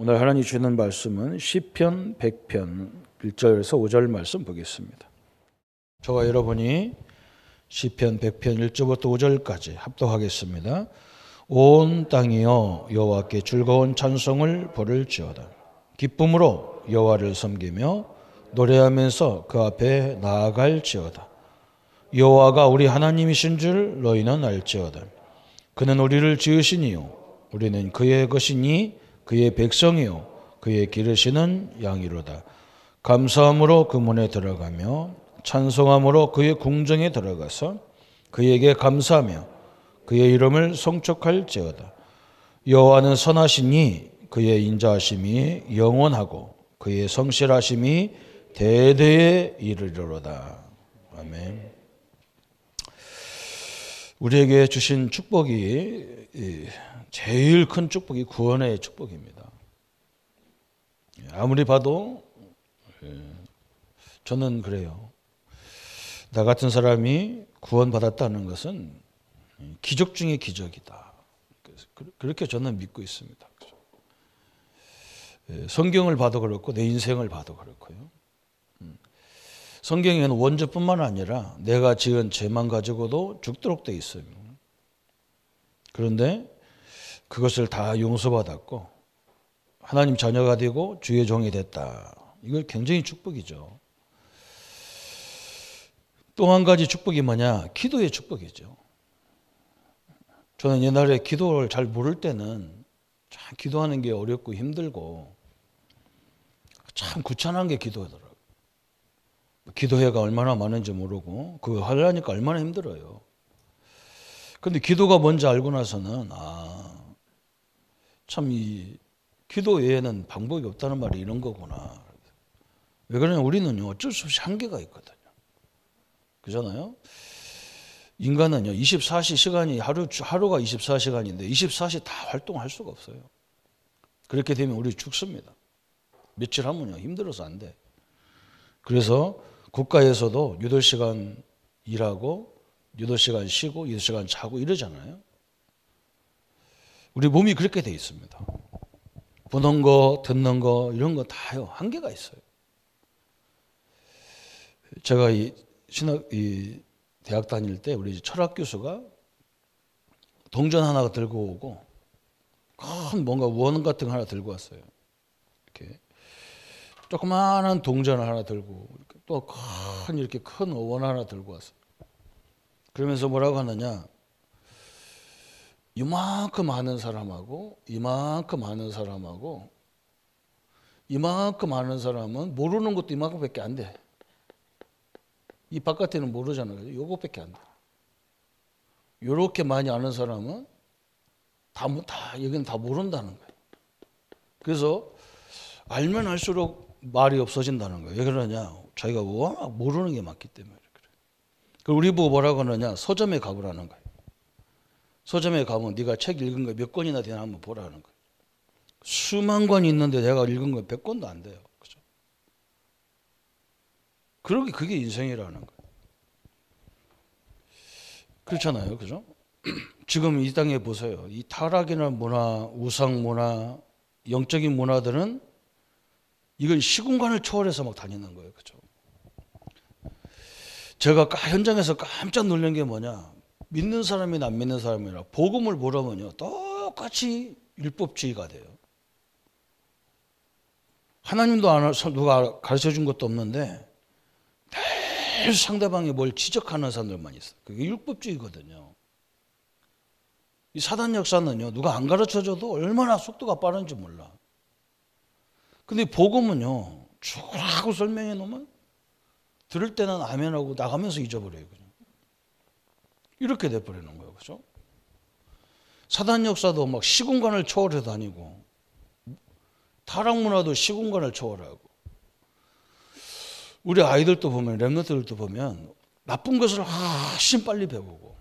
오늘 하나님 주시는 말씀은 시편 100편 1절에서 5절 말씀 보겠습니다. 저와 여러분이 시편 100편 1절부터 5절까지 합독하겠습니다. 온 땅이여 여호와께 즐거운 찬송을 부를지어다. 기쁨으로 여호와를 섬기며 노래하면서 그 앞에 나아갈지어다. 여호와가 우리 하나님이신 줄 너희는 알지어다. 그는 우리를 지으시니요 우리는 그의 것이니 그의 백성이요 그의 기르시는 양이로다. 감사함으로 그 문에 들어가며 찬송함으로 그의 궁정에 들어가서 그에게 감사하며 그의 이름을 송축할지어다. 여호와는 선하시니 그의 인자하심이 영원하고 그의 성실하심이 대대에 이르리로다. 아멘. 우리에게 주신 축복이 제일 큰 축복이 구원의 축복입니다. 아무리 봐도 저는 그래요. 나 같은 사람이 구원받았다는 것은 기적 중의 기적이다. 그렇게 저는 믿고 있습니다. 성경을 봐도 그렇고 내 인생을 봐도 그렇고요. 성경에는 원죄뿐만 아니라 내가 지은 죄만 가지고도 죽도록 돼 있어요. 그런데 그것을 다 용서받았고 하나님 자녀가 되고 주의 종이 됐다. 이거 굉장히 축복이죠. 또 한 가지 축복이 뭐냐? 기도의 축복이죠. 저는 옛날에 기도를 잘 모를 때는 참 기도하는 게 어렵고 힘들고 참 귀찮은 게 기도하더라고요. 기도회가 얼마나 많은지 모르고 그거 하려니까 얼마나 힘들어요. 그런데 기도가 뭔지 알고 나서는 참 이 기도 외에는 방법이 없다는 말이 이런 거구나. 왜 그러냐면 우리는요 어쩔 수 없이 한계가 있거든요. 그잖아요. 인간은요 24시간이 하루가 24시간인데 24시 다 활동할 수가 없어요. 그렇게 되면 우리 죽습니다. 며칠 하면요 힘들어서 안 돼. 그래서 국가에서도 8시간 일하고 8시간 쉬고 8시간 자고 이러잖아요. 우리 몸이 그렇게 돼 있습니다. 보는 거, 듣는 거 이런 거 다요 한계가 있어요. 제가 대학 다닐 때 우리 철학 교수가 동전 하나 들고 오고 큰 뭔가 원 같은 거 하나 들고 왔어요. 이렇게 조그마한 동전을 하나 들고 또 이렇게 큰 원 하나 들고 왔어요. 그러면서 뭐라고 하느냐? 이만큼 아는 사람하고 이만큼 아는 사람하고 이만큼 아는 사람은 모르는 것도 이만큼밖에 안 돼. 이 바깥에는 모르잖아요. 이것밖에 안 돼. 이렇게 많이 아는 사람은 여기는 다 모른다는 거예요. 그래서 알면 알수록 말이 없어진다는 거예요. 왜 그러냐? 자기가 워낙 모르는 게 많기 때문에 그래요. 우리 보고 뭐라고 하느냐? 서점에 가보라는 거예요. 서점에 가면 네가 책 읽은 거 몇 권이나 되나 한번 보라는 거예요. 수만 권이 있는데 내가 읽은 거 100권도 안 돼요. 그죠? 그게 인생이라는 거예요. 그렇잖아요. 그죠? 지금 이 땅에 보세요. 이 타락이나 문화, 우상 문화, 영적인 문화들은 이건 시공간을 초월해서 막 다니는 거예요. 그죠? 제가 현장에서 깜짝 놀란 게 뭐냐? 믿는 사람이나 안 믿는 사람이나 복음을 보려면요 똑같이 율법주의가 돼요. 하나님도 누가 가르쳐준 것도 없는데 늘 상대방이 뭘 지적하는 사람들만 있어요. 그게 율법주의거든요. 이 사단 역사는요 누가 안 가르쳐줘도 얼마나 속도가 빠른지 몰라. 근데 복음은요 쭉 하고 설명해 놓으면 들을 때는 아멘하고 나가면서 잊어버려요. 그냥. 이렇게 돼버리는 거예요. 그죠? 사단 역사도 막 시공간을 초월해 다니고 타락 문화도 시공간을 초월하고 우리 아이들도 보면 랩런트들도 보면 나쁜 것을 훨씬 빨리 배우고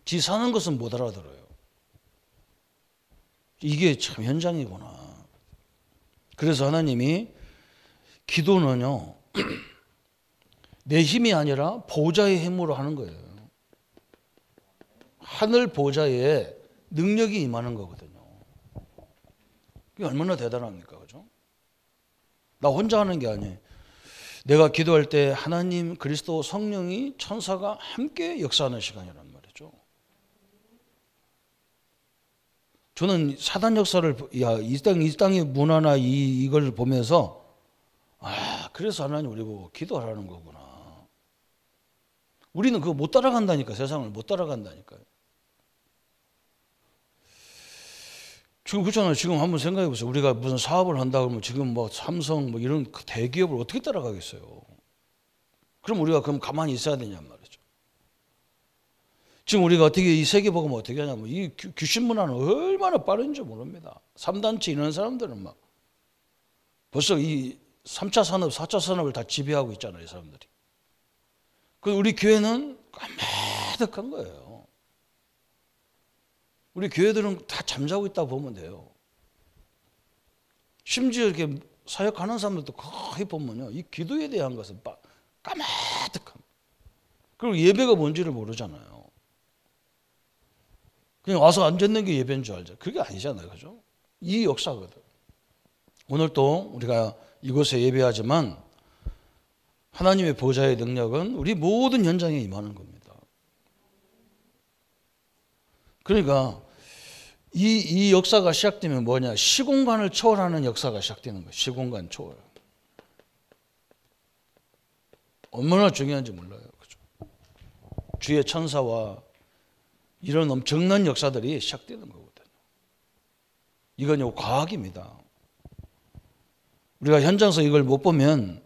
지 사는 것은 못 알아들어요. 이게 참 현장이구나. 그래서 하나님이 기도는요 내 힘이 아니라 보좌의 힘으로 하는 거예요. 하늘 보좌에 능력이 임하는 거거든요. 그게 얼마나 대단합니까? 그죠? 나 혼자 하는 게 아니에요. 내가 기도할 때 하나님, 그리스도, 성령이, 천사가 함께 역사하는 시간이란 말이죠. 저는 사단 역사를, 이 땅의 문화나 이걸 보면서, 그래서 하나님 우리 보고 기도하라는 거구나. 우리는 그거 못 따라간다니까. 세상을 못 따라간다니까요. 지금 그렇잖아요. 지금 한번 생각해 보세요. 우리가 무슨 사업을 한다 그러면 지금 뭐 삼성 뭐 이런 대기업을 어떻게 따라가겠어요? 그럼 우리가 그럼 가만히 있어야 되냔 말이죠. 지금 우리가 어떻게 이 세계복음을 어떻게 하냐면 이 귀신 문화는 얼마나 빠른지 모릅니다. 3단체 이런 사람들은 막 벌써 이 3차 산업, 4차 산업을 다 지배하고 있잖아요. 이 사람들이. 그 우리 교회는 까마득한 거예요. 우리 교회들은 다 잠자고 있다고 보면 돼요. 심지어 이렇게 사역하는 사람들도 거의 보면요. 이 기도에 대한 것은 까마득합니다. 그리고 예배가 뭔지를 모르잖아요. 그냥 와서 앉아있는 게 예배인 줄 알죠. 그게 아니잖아요. 그죠? 이 역사거든. 오늘 또 우리가 이곳에 예배하지만 하나님의 보좌의 능력은 우리 모든 현장에 임하는 겁니다. 그러니까 이 역사가 시작되면 뭐냐? 시공간을 초월하는 역사가 시작되는 거예요. 시공간 초월. 얼마나 중요한지 몰라요. 그죠? 주의 천사와 이런 엄청난 역사들이 시작되는 거거든요. 이건 과학입니다. 우리가 현장에서 이걸 못 보면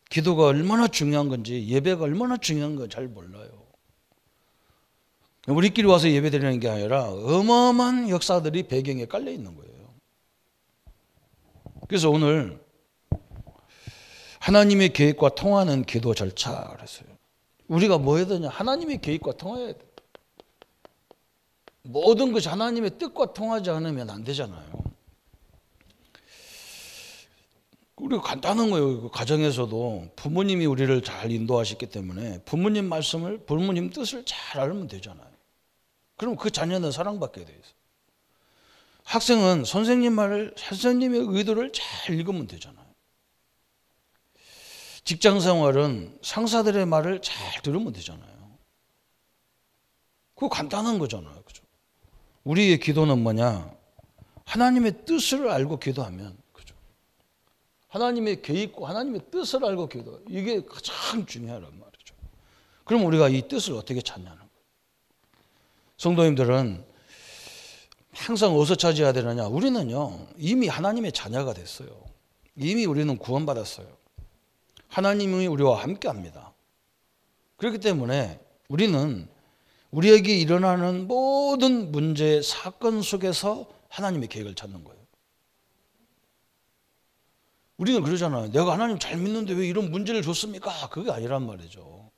기도가 얼마나 중요한 건지, 예배가 얼마나 중요한 건지 잘 몰라요. 우리끼리 와서 예배 드리는 게 아니라 어마어마한 역사들이 배경에 깔려 있는 거예요. 그래서 오늘 하나님의 계획과 통하는 기도 절차 그랬어요. 우리가 뭐 해야 되냐? 하나님의 계획과 통해야 돼. 모든 것이 하나님의 뜻과 통하지 않으면 안 되잖아요. 우리가 간단한 거예요. 가정에서도 부모님이 우리를 잘 인도하셨기 때문에 부모님 말씀을, 부모님 뜻을 잘 알면 되잖아요. 그럼 그 자녀는 사랑받게 돼 있어요. 학생은 선생님 말을, 선생님의 의도를 잘 읽으면 되잖아요. 직장 생활은 상사들의 말을 잘 들으면 되잖아요. 그거 간단한 거잖아요. 그죠? 우리의 기도는 뭐냐? 하나님의 뜻을 알고 기도하면, 그죠? 하나님의 계획과 하나님의 뜻을 알고 기도, 이게 가장 중요하단 말이죠. 그럼 우리가 이 뜻을 어떻게 찾냐는 거예요. 성도님들은 항상 어디서 찾아야 되느냐? 우리는요, 이미 하나님의 자녀가 됐어요. 이미 우리는 구원받았어요. 하나님이 우리와 함께 합니다. 그렇기 때문에 우리는 우리에게 일어나는 모든 문제, 사건 속에서 하나님의 계획을 찾는 거예요. 우리는 그러잖아요. 내가 하나님 잘 믿는데 왜 이런 문제를 줬습니까? 그게 아니란 말이죠.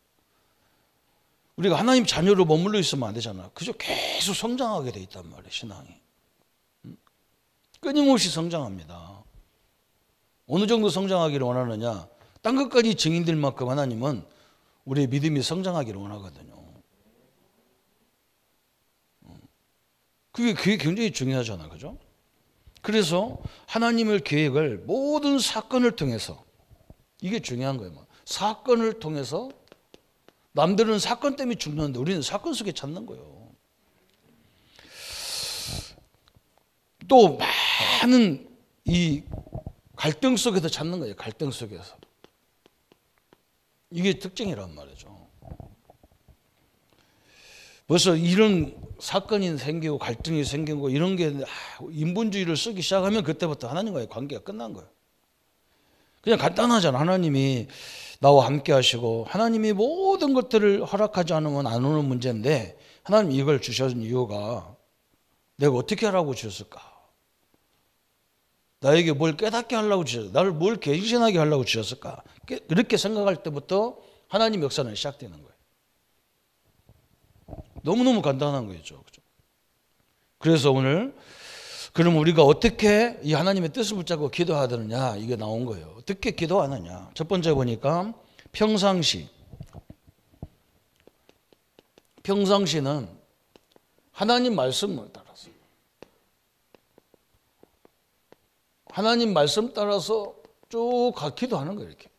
우리가 하나님 자녀로 머물러 있으면 안 되잖아요. 그저 계속 성장하게 돼 있단 말이에요. 신앙이. 끊임없이 성장합니다. 어느 정도 성장하기를 원하느냐? 딴 것까지 증인될 만큼 하나님은 우리의 믿음이 성장하기를 원하거든요. 그게 굉장히 중요하잖아요. 그죠? 그래서 하나님의 계획을 모든 사건을 통해서, 이게 중요한 거예요. 사건을 통해서, 남들은 사건 때문에 죽는데 우리는 사건 속에 찾는 거예요. 또 많은 이 갈등 속에서 찾는 거예요. 갈등 속에서. 이게 특징이란 말이죠. 벌써 이런 사건이 생기고 갈등이 생기고 이런 게 인본주의를 쓰기 시작하면 그때부터 하나님과의 관계가 끝난 거예요. 그냥 간단하잖아. 하나님이 나와 함께 하시고 하나님이 모든 것들을 허락하지 않으면 안 오는 문제인데 하나님 이걸 주신 이유가 내가 어떻게 하라고 주셨을까? 나에게 뭘 깨닫게 하려고 주셨을까? 나를 뭘 갱신하게 하려고 주셨을까? 그렇게 생각할 때부터 하나님 역사는 시작되는 거예요. 너무너무 간단한 거죠. 그래서 오늘 그럼 우리가 어떻게 이 하나님의 뜻을 붙잡고 기도해야 되느냐, 이게 나온 거예요. 어떻게 기도하느냐. 첫 번째 보니까 평상시는 하나님 말씀을 따라서 하나님 말씀 따라서 쭉 기도하는 거예요. 이렇게.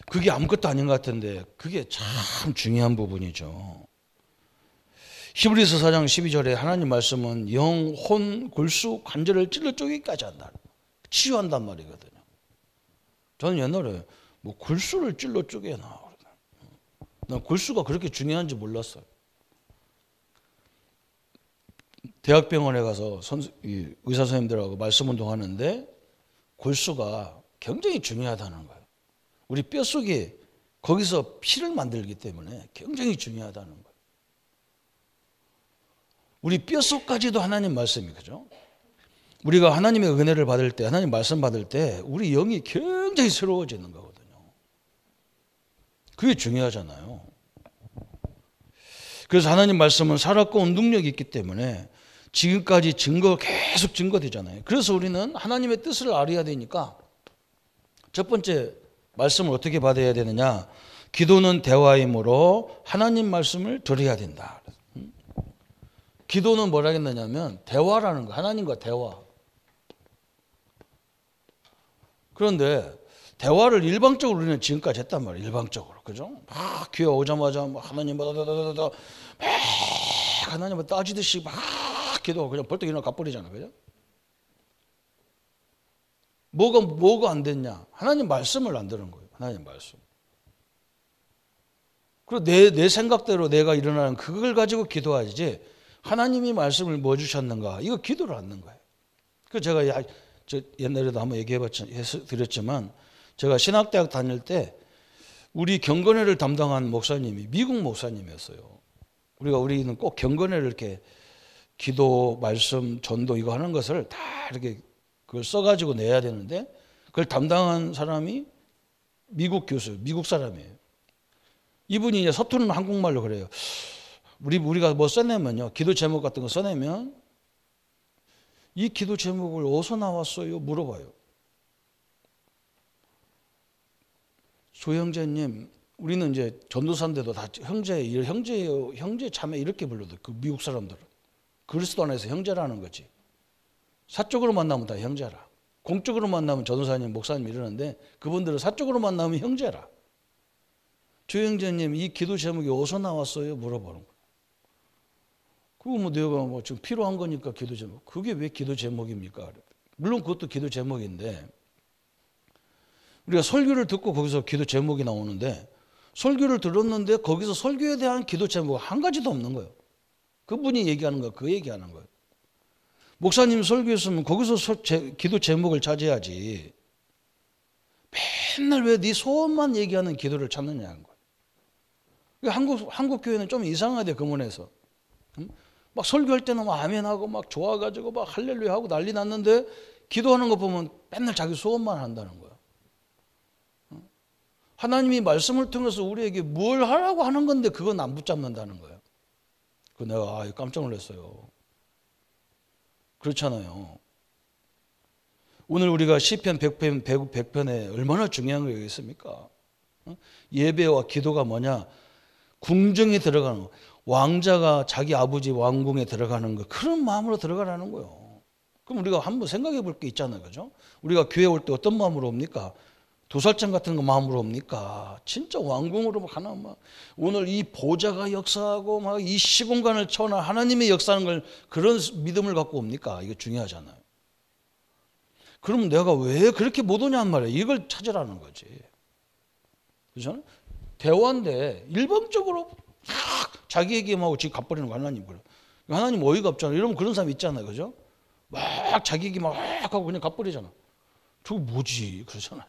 그게 아무것도 아닌 것 같은데 그게 참 중요한 부분이죠. 히브리서 4장 12절에 하나님 말씀은 영, 혼, 골수, 관절을 찔러 쪼개기까지 한다. 치유한단 말이거든요. 저는 옛날에 뭐 골수를 찔러 쪼개나. 난 골수가 그렇게 중요한지 몰랐어요. 대학병원에 가서 의사 선생님들하고 말씀 운동하는데 골수가 굉장히 중요하다는 거예요. 우리 뼛속에 거기서 피를 만들기 때문에 굉장히 중요하다는 거예요. 우리 뼛속까지도 하나님 말씀이 그죠? 우리가 하나님의 은혜를 받을 때, 하나님 말씀 받을 때 우리 영이 굉장히 새로워지는 거거든요. 그게 중요하잖아요. 그래서 하나님 말씀은 살았고 온 능력이 있기 때문에 지금까지 계속 증거되잖아요. 그래서 우리는 하나님의 뜻을 알아야 되니까 첫 번째 말씀을 어떻게 받아야 되느냐? 기도는 대화이므로 하나님 말씀을 들어야 된다. 기도는 뭐라 했느냐면 대화라는 거, 하나님과 대화. 그런데 대화를 일방적으로 우리는 지금까지 했단 말이에요. 일방적으로. 그죠? 막 교회 오자마자 하나님 막 하나님을 따지듯이 막 기도하고 그냥 벌떡 일어나 가버리잖아요. 그죠? 뭐가 안 됐냐? 하나님 말씀을 안 들은 거예요. 하나님 말씀. 그리고 내 생각대로 내가 일어나는 그걸 가지고 기도하지 하나님이 말씀을 뭐 주셨는가? 이거 기도를 않는 거예요. 그 제가 옛날에도 한번 드렸지만 제가 신학대학 다닐 때 우리 경건회를 담당한 목사님이 미국 목사님이었어요. 우리는 꼭 경건회를 이렇게 기도, 말씀, 전도 이거 하는 것을 다 이렇게 그걸 써가지고 내야 되는데 그걸 담당한 사람이 미국 교수, 미국 사람이에요. 이분이 이제 서투른 한국말로 그래요. 우리가 뭐 써내면요, 기도 제목 같은 거 써내면 이 기도 제목을 어디서 나왔어요? 물어봐요. 조형제님, 우리는 이제 전도사인데도 다 형제 자매 이렇게 불러도 그 미국 사람들은 그리스도 안에서 형제라는 거지. 사적으로 만나면 다 형제라. 공적으로 만나면 전도사님, 목사님 이러는데 그분들은 사적으로 만나면 형제라. 조형제님, 이 기도 제목이 어디서 나왔어요? 물어보는 거예요. 그거 뭐 내가 뭐 지금 필요한 거니까 기도 제목. 그게 왜 기도 제목입니까? 물론 그것도 기도 제목인데 우리가 설교를 듣고 거기서 기도 제목이 나오는데 설교를 들었는데 거기서 설교에 대한 기도 제목 한 가지도 없는 거예요. 그분이 얘기하는 거, 그 얘기하는 거예요. 목사님 설교했으면 거기서 기도 제목을 찾아야지. 맨날 왜 네 소원만 얘기하는 기도를 찾느냐는 거예요. 한국 교회는 좀 이상하대, 그 면에서. 막 설교할 때는 막 아멘하고 막 좋아가지고 막 할렐루야 하고 난리 났는데 기도하는 거 보면 맨날 자기 소원만 한다는 거야. 하나님이 말씀을 통해서 우리에게 뭘 하라고 하는 건데 그건 안 붙잡는다는 거예요. 그 내가 깜짝 놀랐어요. 그렇잖아요. 오늘 우리가 시편 100편에 얼마나 중요한 거 있습니까? 예배와 기도가 뭐냐? 궁정에 들어가는 거. 왕자가 자기 아버지 왕궁에 들어가는 거, 그런 마음으로 들어가라는 거예요. 그럼 우리가 한번 생각해 볼 게 있잖아요. 그죠? 우리가 교회 올 때 어떤 마음으로 옵니까? 도살장 같은 거 마음으로 옵니까? 진짜 왕궁으로 가나 막 오늘 이 보좌가 역사하고 막 이 시공간을 초월한 하나님의 역사하는 걸 그런 믿음을 갖고 옵니까? 이거 중요하잖아요. 그럼 내가 왜 그렇게 못 오냔 말이에요. 이걸 찾으라는 거지. 그렇잖아요? 대화인데 일방적으로 자기 얘기만 하고 지금 갚버리는 거 하나님 그래. 하나님 어이가 없잖아요. 이러면 그런 사람 있잖아요. 그죠? 막 자기 얘기 막 하고 그냥 갚버리잖아. 저거 뭐지? 그러잖아요.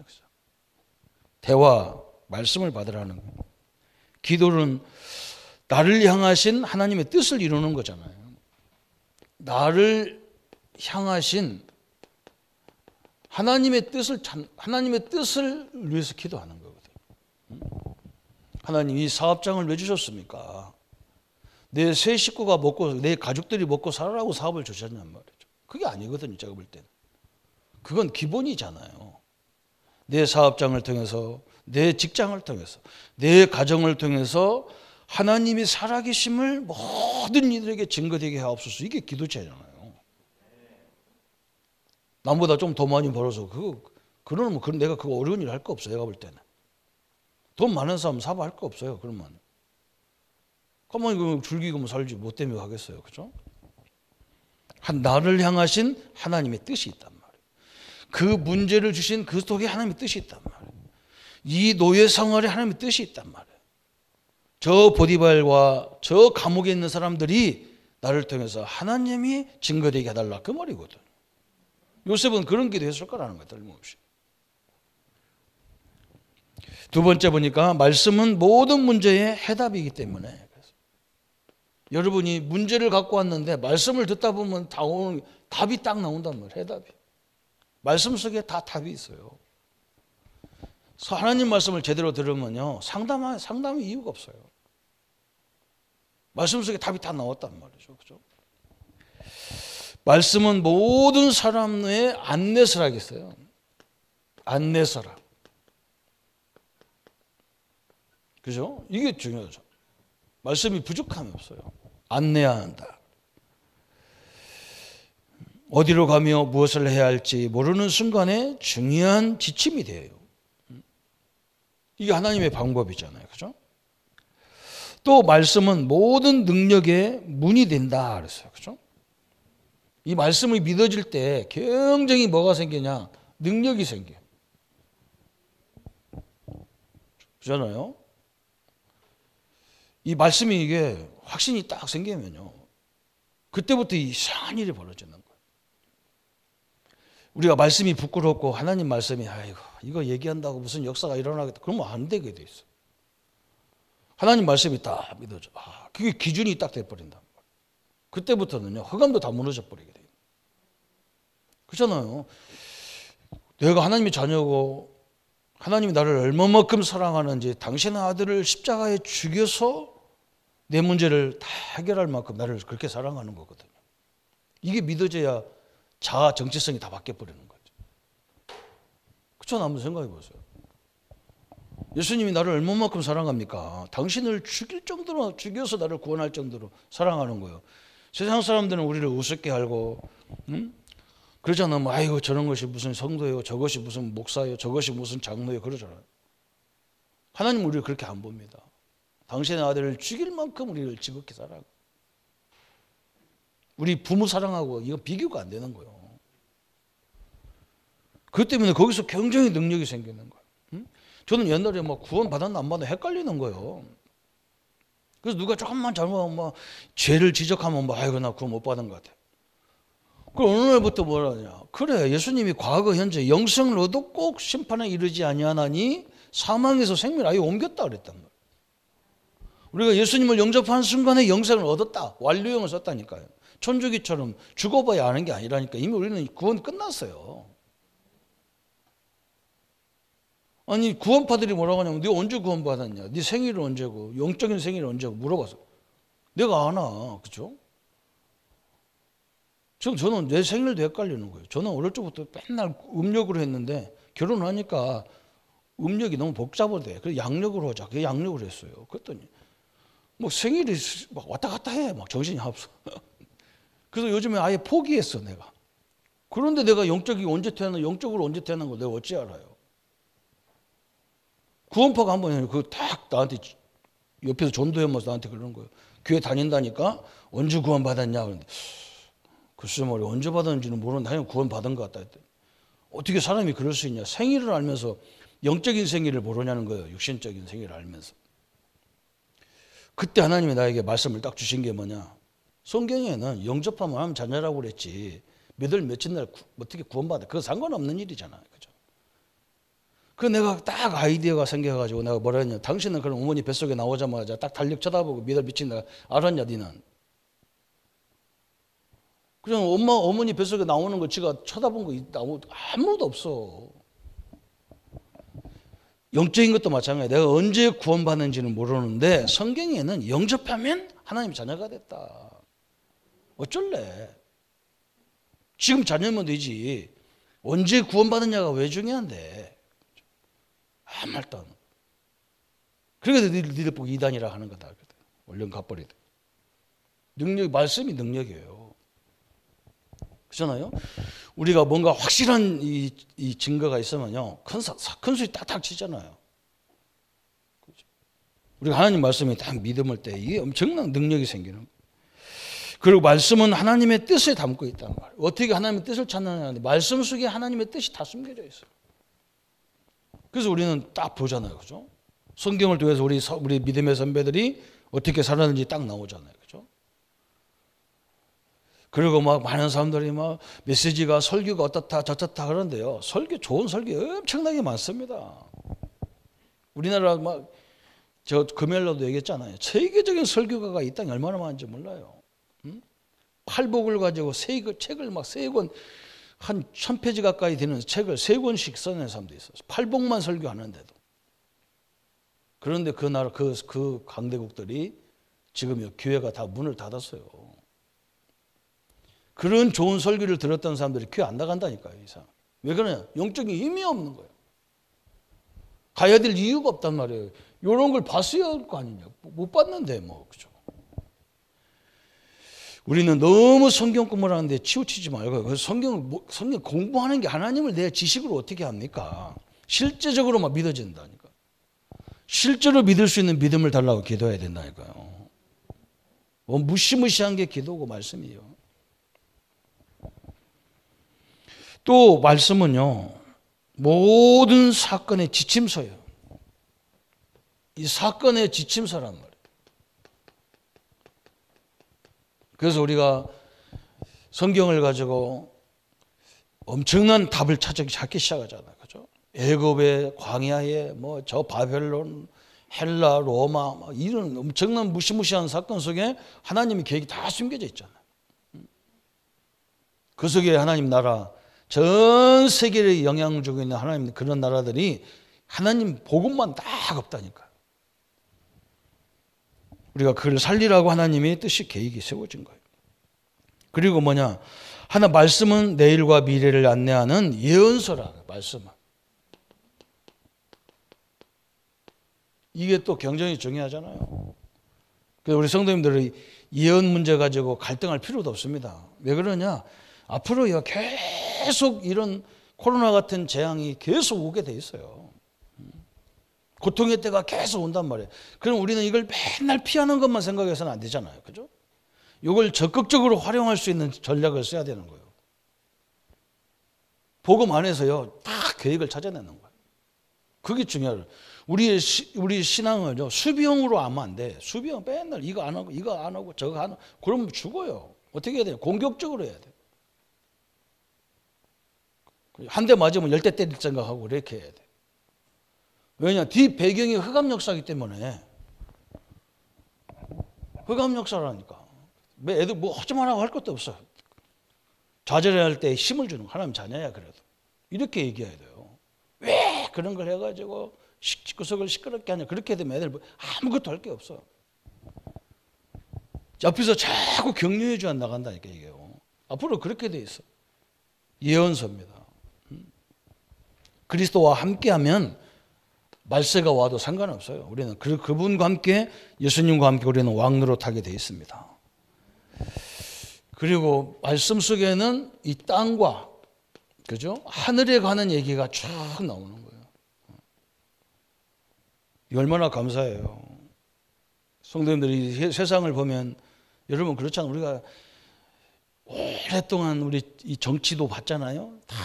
대화, 말씀을 받으라는 거예요. 기도는 나를 향하신 하나님의 뜻을 이루는 거잖아요. 나를 향하신 하나님의 뜻을 위해서 기도하는 거거든요. 하나님 이 사업장을 왜 주셨습니까? 내 세 식구가 먹고 내 가족들이 먹고 살아라고 사업을 주셨냔 말이죠. 그게 아니거든요. 제가 볼 때는. 그건 기본이잖아요. 내 사업장을 통해서, 내 직장을 통해서, 내 가정을 통해서 하나님이 살아계심을 모든 이들에게 증거되게 하옵소서. 이게 기도체잖아요. 남보다 좀 더 많이 벌어서 그러면 내가 그거 어려운 일 할 거 없어요. 내가 볼 때는. 돈 많은 사람 사과할 거 없어요. 그러면. 가만히 즐기고만 살지 뭐 때문에 하겠어요. 그죠? 나를 향하신 하나님의 뜻이 있단 말이에요. 그 문제를 주신 그 속에 하나님의 뜻이 있단 말이에요. 이 노예 생활에 하나님의 뜻이 있단 말이에요. 저 보디발과 저 감옥에 있는 사람들이 나를 통해서 하나님이 증거되게 해달라 그 말이거든. 요셉은 그런 기도했을 거라는 거예요. 틀림없이. 두 번째 보니까 말씀은 모든 문제의 해답이기 때문에 여러분이 문제를 갖고 왔는데 말씀을 듣다 보면 답이 딱 나온단 말이에요. 해답이. 말씀 속에 다 답이 있어요. 그래서 하나님 말씀을 제대로 들으면요 상담의 이유가 없어요. 말씀 속에 답이 다 나왔단 말이죠. 그죠? 말씀은 모든 사람의 안내서라겠어요. 안내서라. 그죠? 이게 중요하죠. 말씀이 부족함이 없어요. 안내해야 한다. 어디로 가며 무엇을 해야 할지 모르는 순간에 중요한 지침이 돼요. 이게 하나님의 방법이잖아요. 그죠? 또 말씀은 모든 능력의 문이 된다 그랬어요. 그죠? 이 말씀이 믿어질 때 굉장히 뭐가 생기냐? 능력이 생겨요. 그잖아요? 이 말씀이 이게 확신이 딱 생기면요. 그때부터 이상한 일이 벌어지는 거예요. 우리가 말씀이 부끄럽고 하나님 말씀이 아이고 이거 얘기한다고 무슨 역사가 일어나겠다. 그러면 안 되게 돼 있어. 하나님 말씀이 딱 믿어져. 그게 기준이 딱 돼버린다. 그때부터는요. 흑암도 다 무너져 버리게 돼요. 그렇잖아요. 내가 하나님의 자녀고 하나님이 나를 얼마만큼 사랑하는지 당신의 아들을 십자가에 죽여서 내 문제를 다 해결할 만큼 나를 그렇게 사랑하는 거거든요. 이게 믿어져야 자아 정체성이 다 바뀌어버리는 거죠. 그렇죠? 한번 생각해 보세요. 예수님이 나를 얼마만큼 사랑합니까? 당신을 죽일 정도로 죽여서 나를 구원할 정도로 사랑하는 거예요. 세상 사람들은 우리를 우습게 알고 그러잖아요. 뭐, 아이고 저런 것이 무슨 성도예요. 저것이 무슨 목사예요. 저것이 무슨 장로예요. 그러잖아요. 하나님은 우리를 그렇게 안 봅니다. 당신의 아들을 죽일 만큼 우리를 지극히 사랑하고 우리 부모 사랑하고 이거 비교가 안 되는 거예요. 그것 때문에 거기서 굉장히 능력이 생기는 거예요. 저는 옛날에 막 구원 받았나 안 받았나 헷갈리는 거예요. 그래서 누가 조금만 잘못하면 막 죄를 지적하면 막 아이고 나 구원 못 받은 것 같아. 그럼 어느 날부터 뭐라 하냐. 그래 예수님이 과거 현재 영생을 얻어 꼭 심판에 이르지 아니하나니 사망에서 생명을 아예 옮겼다 그랬단 말이에요. 우리가 예수님을 영접한 순간에 영생을 얻었다. 완료형을 썼다니까요. 천주교처럼 죽어봐야 아는 게 아니라니까. 이미 우리는 구원 끝났어요. 아니 구원파들이 뭐라고 하냐면 네 언제 구원받았냐. 네 생일은 언제고 영적인 생일은 언제고 물어봐서 내가 아나. 그렇죠? 지금 저는 내 생일도 헷갈리는 거예요. 저는 어릴 적부터 맨날 음력으로 했는데 결혼하니까 음력이 너무 복잡하대. 그래서 양력으로 하자. 그래서 양력으로 했어요. 그랬더니 뭐 생일이 막 왔다 갔다 해. 막 정신이 없어. 그래서 요즘에 아예 포기했어 내가. 그런데 내가 영적으로 언제 태어난 걸 내가 어찌 알아요. 구원파가 한 번 그 딱 나한테 옆에서 전도해면서 나한테 그러는 거예요. 교회 다닌다니까 언제 구원 받았냐. 그런데 글쎄 말이야 언제 받았는지는 모르는데 당연히 구원 받은 것 같다 했더니 어떻게 사람이 그럴 수 있냐. 생일을 알면서 영적인 생일을 모르냐는 거예요. 육신적인 생일을 알면서. 그때 하나님이 나에게 말씀을 딱 주신 게 뭐냐. 성경에는 영접하면 하나님 자녀라고 그랬지 몇월 며칠 날 어떻게 구원받아. 그거 상관없는 일이잖아요. 그죠? 그 내가 딱 아이디어가 생겨가지고 내가 뭐라 했냐. 당신은 그럼 어머니 뱃속에 나오자마자 딱 달력 쳐다보고 몇월 며칠 날 알았냐 니는. 그냥 어머니 뱃속에 나오는 거 지가 쳐다본 거 아무도 없어. 영적인 것도 마찬가지야. 내가 언제 구원받는지는 모르는데 성경에는 영접하면 하나님 자녀가 됐다. 어쩔래? 지금 자녀면 되지. 언제 구원받느냐가 왜 중요한데. 아무 말도 안 하고. 그러니까 니들 보고 이단이라 하는 거다. 얼른 갚버리다. 말씀이 능력이에요. 그렇잖아요? 우리가 뭔가 확실한 이 증거가 있으면요, 큰 소리 딱딱 치잖아요. 우리가 하나님 말씀에 딱 믿음을 때 이게 엄청난 능력이 생기는 거예요. 그리고 말씀은 하나님의 뜻에 담고 있다는 말이에요. 어떻게 하나님의 뜻을 찾느냐는데 말씀 속에 하나님의 뜻이 다 숨겨져 있어요. 그래서 우리는 딱 보잖아요, 그죠? 성경을 통해서 우리 믿음의 선배들이 어떻게 살았는지 딱 나오잖아요, 그죠? 그리고 막 많은 사람들이 막 메시지가 설교가 어떻다 저렇다 그러는데요, 좋은 설교 엄청나게 많습니다. 우리나라 막 저 금요일로도 얘기했잖아요. 세계적인 설교가가 이 땅에 얼마나 많은지 몰라요. 팔복을 가지고 책을 막 3권, 한 1000페이지 가까이 되는 책을 3권씩 써낸 사람도 있어요. 팔복만 설교하는데도. 그런데 그 나라, 그 강대국들이 지금 교회가 다 문을 닫았어요. 그런 좋은 설교를 들었던 사람들이 교회 안 나간다니까요, 이상. 왜 그러냐? 영적인 힘이 없는 거예요. 가야 될 이유가 없단 말이에요. 이런 걸 봤어야 할 거 아니냐. 못 봤는데 뭐, 그죠? 우리는 너무 성경 공부를 하는데 치우치지 말고, 성경 공부하는 게 하나님을 내 지식으로 어떻게 합니까? 실제적으로 막 믿어진다니까. 실제로 믿을 수 있는 믿음을 달라고 기도해야 된다니까요. 뭐 무시무시한 게 기도고 말씀이에요. 또 말씀은요, 모든 사건의 지침서예요. 이 사건의 지침서란 말이에요. 그래서 우리가 성경을 가지고 엄청난 답을 찾기 시작하잖아요, 그죠? 애굽의 광야에 뭐 저 바벨론, 헬라, 로마 이런 엄청난 무시무시한 사건 속에 하나님의 계획이 다 숨겨져 있잖아요. 그 속에 하나님 나라, 전 세계를 영향을 주고 있는 하나님 그런 나라들이 하나님 복음만 딱 없다니까요. 우리가 그걸 살리라고 하나님의 뜻이 계획이 세워진 거예요. 그리고 뭐냐? 하나 말씀은 내일과 미래를 안내하는 예언서라. 말씀은. 이게 또 굉장히 중요하잖아요. 그래서 우리 성도님들이 예언 문제 가지고 갈등할 필요도 없습니다. 왜 그러냐? 앞으로 계속 이런 코로나 같은 재앙이 계속 오게 돼 있어요. 고통의 때가 계속 온단 말이에요. 그럼 우리는 이걸 맨날 피하는 것만 생각해서는 안 되잖아요. 그죠? 이걸 적극적으로 활용할 수 있는 전략을 써야 되는 거예요. 복음 안에서요, 딱 계획을 찾아내는 거예요. 그게 중요해요. 우리 신앙을요, 수비형으로 하면 안 돼. 수비형 맨날 이거 안 하고 저거 안 하고 그러면 죽어요. 어떻게 해야 돼요? 공격적으로 해야 돼요. 한 대 맞으면 10대 때릴 생각하고 이렇게 해야 돼. 왜냐? 뒤 배경이 흑암 역사이기 때문에. 흑암 역사라니까. 애들 뭐 하지 말라고 할 것도 없어요. 좌절해야 할 때 힘을 주는 거. 하나님 자녀야 그래도. 이렇게 얘기해야 돼요. 왜 그런 걸 해가지고 구석을 시끄럽게 하냐. 그렇게 되면 애들 아무것도 할 게 없어. 옆에서 자꾸 격려해 줘야 나간다니까 이게요. 앞으로 그렇게 돼 있어. 예언서입니다. 그리스도와 함께하면 말세가 와도 상관없어요. 우리는 그분과 함께 예수님과 함께 우리는 왕노릇하게 돼 있습니다. 그리고 말씀 속에는 이 땅과 그죠? 하늘에 가는 얘기가 쭉 나오는 거예요. 이 얼마나 감사해요. 성도님들이 세상을 보면 여러분 그렇잖아요. 우리가 오랫동안 우리 이 정치도 봤잖아요. 다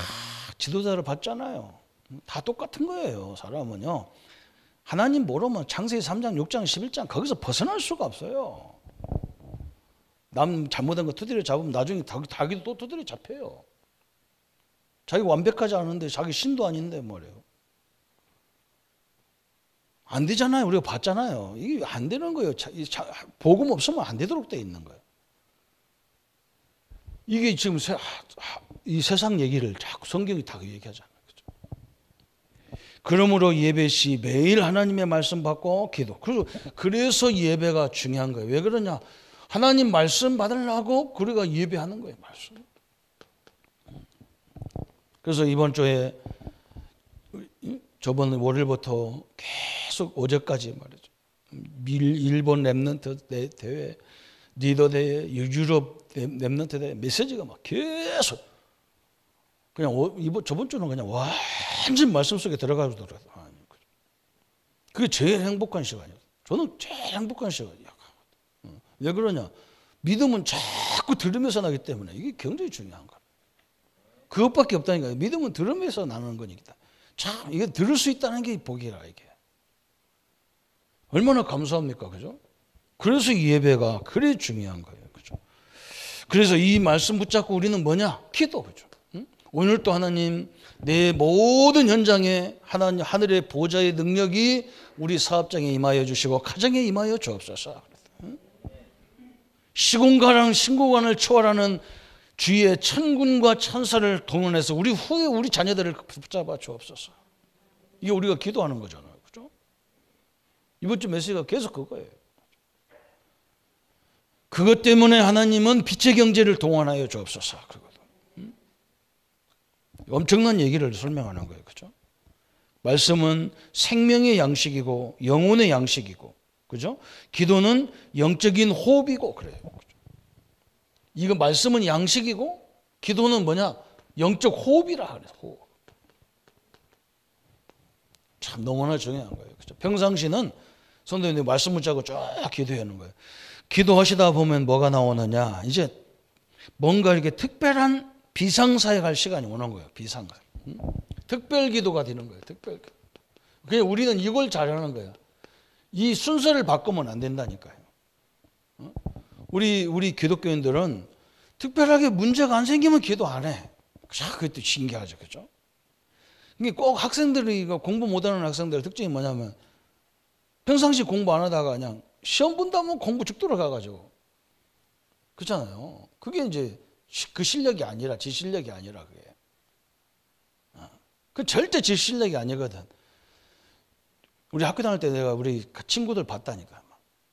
지도자를 봤잖아요. 다 똑같은 거예요. 사람은요. 하나님 모르면 창세기 3장, 6장, 11장 거기서 벗어날 수가 없어요. 남 잘못한 거 두드려 잡으면 나중에 자기도 또 두드려 잡혀요. 자기 완벽하지 않은데 자기 신도 아닌데 뭐래요. 안 되잖아요. 우리가 봤잖아요. 이게 안 되는 거예요. 복음 없으면 안 되도록 돼 있는 거예요. 이게 지금 이 세상 얘기를 자꾸 성경이 다 얘기하잖아요. 그렇죠? 그러므로 예배 시 매일 하나님의 말씀 받고 기도. 그래서 예배가 중요한 거예요. 왜 그러냐? 하나님 말씀 받으려고 우리가 예배하는 거예요. 말씀. 그래서 이번 주에 저번 월요일부터 계속 어제까지 말이죠. 일본 랩런트 대회, 리더 대회, 유럽 랩런트 대회 메시지가 막 계속 그냥 저번 주는 그냥 완전 말씀 속에 들어가서 들어요. 그게 제일 행복한 시간이에요. 저는 제일 행복한 시간이에요. 왜 그러냐? 믿음은 자꾸 들으면서 나기 때문에 이게 굉장히 중요한 거예요. 그것밖에 없다니까요. 믿음은 들으면서 나는 거니까. 참 이게 들을 수 있다는 게 복이라 이게. 얼마나 감사합니까, 그죠? 그래서 이 예배가 그래 중요한 거예요, 그죠? 그래서 이 말씀 붙잡고 우리는 뭐냐? 기도, 그죠? 응? 오늘도 하나님 내 모든 현장에 하나님 하늘의 보좌의 능력이 우리 사업장에 임하여 주시고 가정에 임하여 주옵소서. 응? 시공간을 신공간을 초월하는 주의 천군과 천사를 동원해서 우리 후에 우리 자녀들을 붙잡아 주옵소서. 이게 우리가 기도하는 거잖아요, 그죠? 이번 주 메시지가 계속 그거예요. 그것 때문에 하나님은 빛의 경제를 동원하여 주옵소서. 그거든. 엄청난 얘기를 설명하는 거예요, 그죠? 말씀은 생명의 양식이고 영혼의 양식이고, 그죠? 기도는 영적인 호흡이고 그래요. 그죠? 이거 말씀은 양식이고 기도는 뭐냐? 영적 호흡이라 그래요. 호흡. 참 너무나 중요한 거예요. 그죠? 평상시는 선생님이 말씀 붙잡고 쫙 기도하는 거예요. 기도하시다 보면 뭐가 나오느냐? 이제 뭔가 이렇게 특별한 비상사역할 시간이 오는 거예요. 비상사역. 특별 기도가 되는 거예요. 특별 기도. 그냥 우리는 이걸 잘하는 거예요. 이 순서를 바꾸면 안 된다니까요. 우리 기독교인들은 특별하게 문제가 안 생기면 기도 안 해. 그것도 신기하죠, 그죠? 이게 꼭 학생들이 공부 못하는 학생들의 특징이 뭐냐면 평상시 공부 안 하다가 그냥 시험 본다면 공부 죽도록 가가지고 그렇잖아요. 그게 이제 그 실력이 아니라 지 실력이 아니라 그게. 그 절대 지 실력이 아니거든. 우리 학교 다닐 때 내가 우리 친구들 봤다니까.